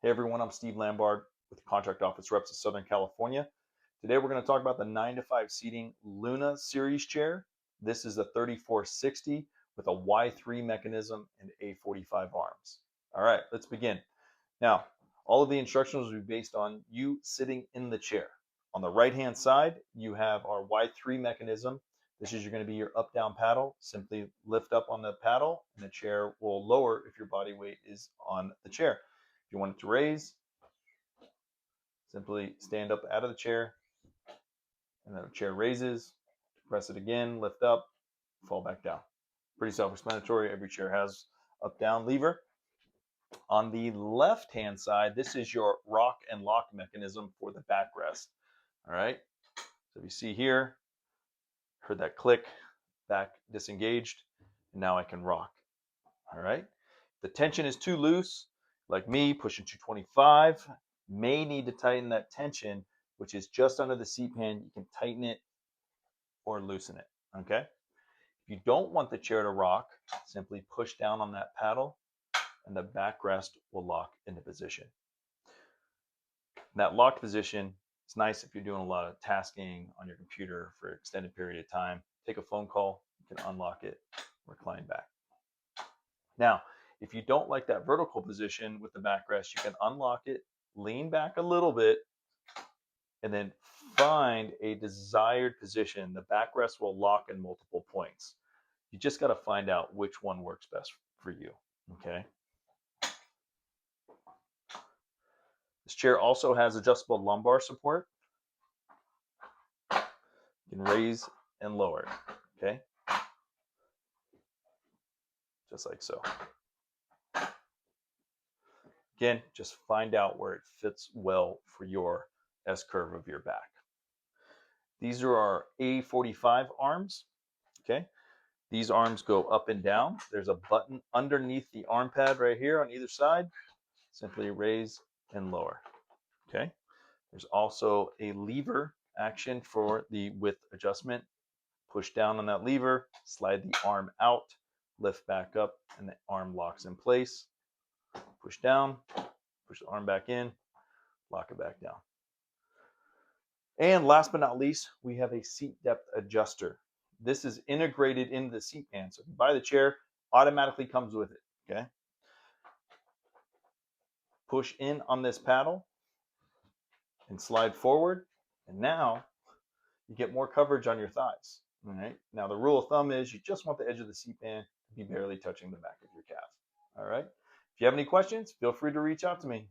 Hey everyone, I'm Steve Lambard with Contract Office Reps of Southern California. Today we're going to talk about the 9 to 5 seating Luna series chair. This is a 3460 with a Y3 mechanism and A45 arms. All right, let's begin. Now, all of the instructions will be based on you sitting in the chair. On the right-hand side, you have our Y3 mechanism. This is going to be your up-down paddle. Simply lift up on the paddle and the chair will lower if your body weight is on the chair. If you want it to raise, simply stand up out of the chair and the chair raises. Press it again, lift up, fall back down. Pretty self-explanatory. Every chair has up-down lever. On the left-hand side, this is your rock and lock mechanism for the backrest. All right. So if you see here, heard that click, back disengaged, and now I can rock. All right. The tension is too loose, like me pushing 225, may need to tighten that tension, which is just under the seat pan. You can tighten it or loosen it. Okay. If you don't want the chair to rock, simply push down on that paddle and the backrest will lock into position. That locked position is nice if you're doing a lot of tasking on your computer for an extended period of time. Take a phone call, you can unlock it, recline back. Now, if you don't like that vertical position with the backrest, you can unlock it, lean back a little bit, and then find a desired position. The backrest will lock in multiple points. You just got to find out which one works best for you, okay? This chair also has adjustable lumbar support. You can raise and lower, okay? Just like so. Again, just find out where it fits well for your S-curve of your back. These are our A45 arms, okay? These arms go up and down. There's a button underneath the arm pad right here on either side. Simply raise and lower, okay? There's also a lever action for the width adjustment. Push down on that lever, slide the arm out, lift back up, and the arm locks in place. Push down, push the arm back in, lock it back down. And last but not least, we have a seat depth adjuster. This is integrated into the seat pan. So if you buy the chair, automatically comes with it, okay? Push in on this paddle and slide forward. And now you get more coverage on your thighs, all right? Now the rule of thumb is you just want the edge of the seat pan to be barely touching the back of your calf, all right? If you have any questions, feel free to reach out to me.